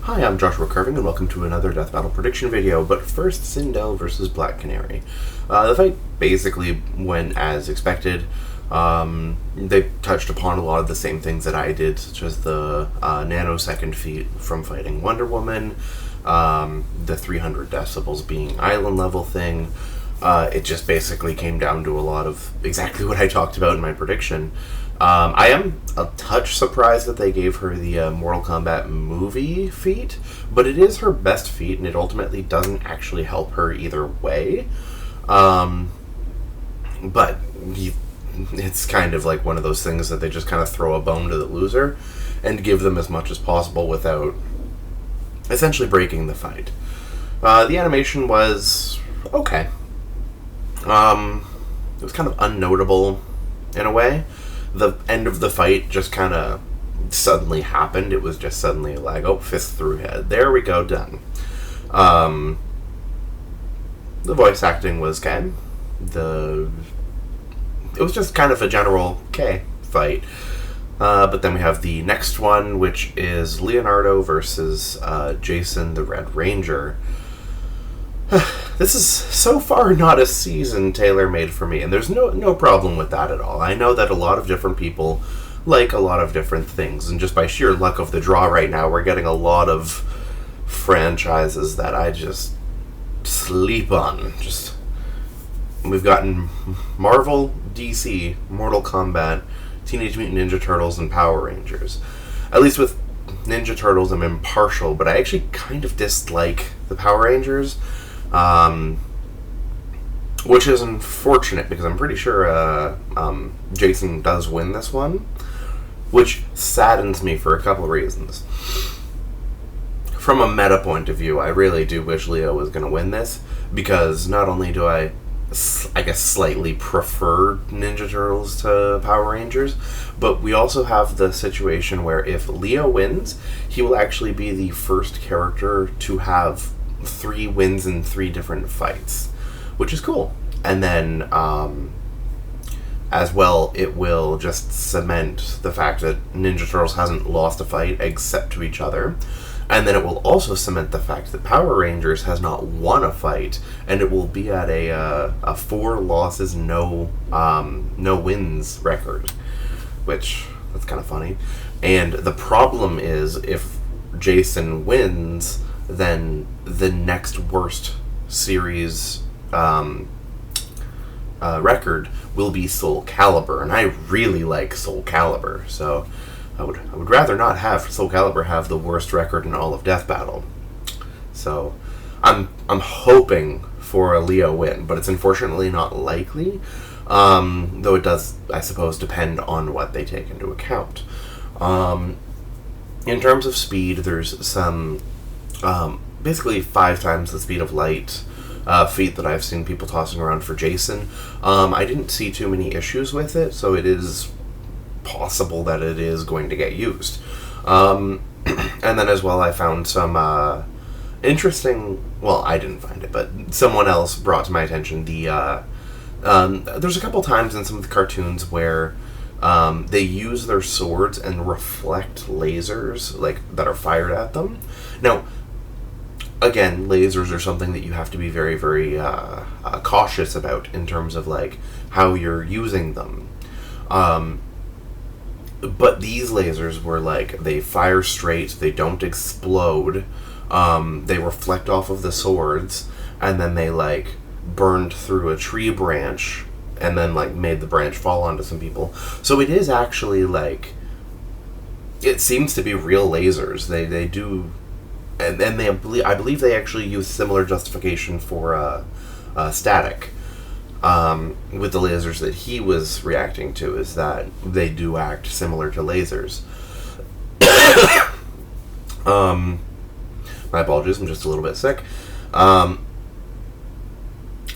Hi, I'm Joshua Curving, and welcome to another Death Battle prediction video, but first, Sindel versus Black Canary. The fight basically went as expected. They touched upon a lot of the same things that I did, such as the nanosecond feat from fighting Wonder Woman, the 300 decibels being island level thing. It just basically came down to a lot of exactly what I talked about in my prediction. I am a touch surprised that they gave her the Mortal Kombat movie feat, but it is her best feat, and it ultimately doesn't actually help her either way. But it's kind of like one of those things that they just kind of throw a bone to the loser and give them as much as possible without essentially breaking the fight. The animation was okay. It was kind of unnotable in a way. The end of the fight just kind of suddenly happened. It was just suddenly like, oh, fist through head. There we go, done. The voice acting was okay. It was just kind of a general okay fight. But then we have the next one, which is Leonardo versus Jason the Red Ranger. This is so far not a season tailor-made for me, and there's no problem with that at all. I know that a lot of different people like a lot of different things, and just by sheer luck of the draw right now, we're getting a lot of franchises that I just sleep on. We've gotten Marvel, DC, Mortal Kombat, Teenage Mutant Ninja Turtles, and Power Rangers. At least with Ninja Turtles, I'm impartial, but I actually kind of dislike the Power Rangers. Which is unfortunate because I'm pretty sure Jason does win this one, which saddens me for a couple of reasons. From a meta point of view, I really do wish Leo was going to win this, because not only do I guess slightly prefer Ninja Turtles to Power Rangers, but we also have the situation where if Leo wins, he will actually be the first character to have 3 wins in 3 different fights, which is cool. And then as well, it will just cement the fact that Ninja Turtles hasn't lost a fight except to each other, and then it will also cement the fact that Power Rangers has not won a fight, and it will be at a 4 losses no wins record, which that's kind of funny. And the problem is, if Jason wins, then the next worst series record will be Soul Calibur, and I really like Soul Calibur, so I would rather not have Soul Calibur have the worst record in all of Death Battle. So I'm hoping for a Leo win, but it's unfortunately not likely. Though it does, I suppose, depend on what they take into account. In terms of speed, there's some basically 5 times the speed of light feat that I've seen people tossing around for Jason. I didn't see too many issues with it, so it is possible that it is going to get used. And then as well, I found some interesting, well, I didn't find it, but someone else brought to my attention there's a couple times in some of the cartoons where they use their swords and reflect lasers that are fired at them. Now, again, lasers are something that you have to be very, very cautious about in terms of how you're using them. But these lasers were they fire straight, they don't explode, they reflect off of the swords, and then they burned through a tree branch and then made the branch fall onto some people. So it is actually it seems to be real lasers. They do. And I believe they actually use similar justification for static with the lasers that he was reacting to, is that they do act similar to lasers. My apologies, I'm just a little bit sick.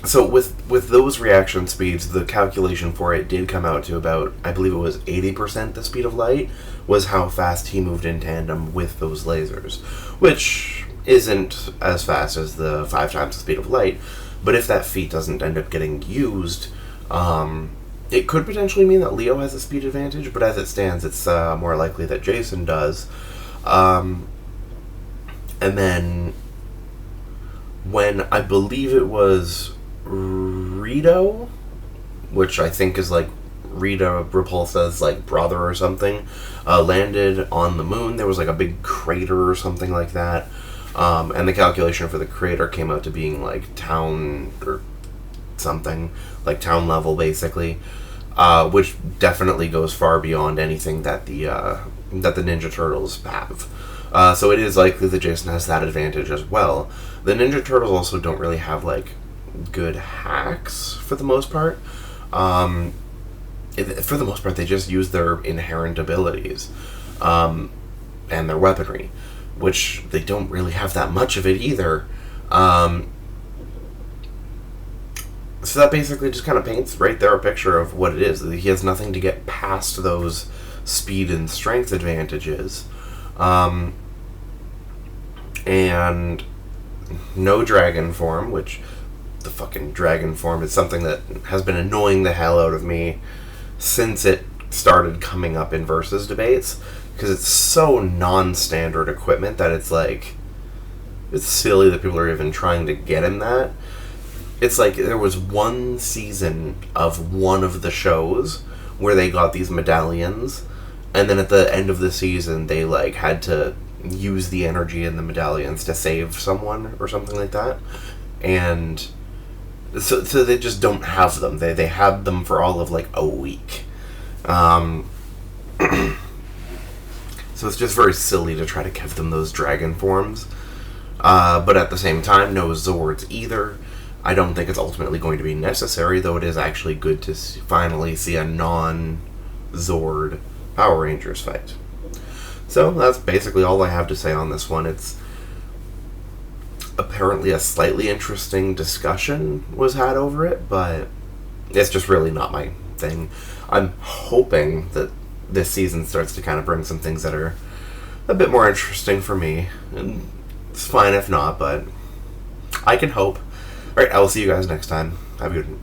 So with those reaction speeds, the calculation for it did come out to about, I believe it was 80% the speed of light was how fast he moved in tandem with those lasers, which isn't as fast as the 5 times the speed of light, but if that feat doesn't end up getting used, it could potentially mean that Leo has a speed advantage, but as it stands, it's more likely that Jason does. And then when I believe it was Rito, which I think is like Rita Repulsa's like brother or something, landed on the moon. There was like a big crater or something like that, and the calculation for the crater came out to being like town or something, like town level basically, which definitely goes far beyond anything that the Ninja Turtles have. So it is likely that Jason has that advantage as well. The Ninja Turtles also don't really have like good hacks for the most part. For the most part, they just use their inherent abilities and their weaponry, which they don't really have that much of it either. So that basically just kind of paints right there a picture of what it is. He has nothing to get past those speed and strength advantages. And no dragon form, which the fucking dragon form is something that has been annoying the hell out of me since it started coming up in versus debates, because it's so non-standard equipment that it's like, it's silly that people are even trying to get him that. It's like there was one season of one of the shows where they got these medallions, and then at the end of the season they like had to use the energy in the medallions to save someone or something like that, and so they just don't have them. They had them for all of like a week. So it's just very silly to try to give them those dragon forms. But at the same time, no Zords either. I don't think it's ultimately going to be necessary, though it is actually good to finally see a non-Zord Power Rangers fight. So that's basically all I have to say on this one. It's apparently a slightly interesting discussion was had over it, but it's just really not my thing. I'm hoping that this season starts to kind of bring some things that are a bit more interesting for me, and it's fine if not, but I can hope. Alright, I will see you guys next time. Have a good one.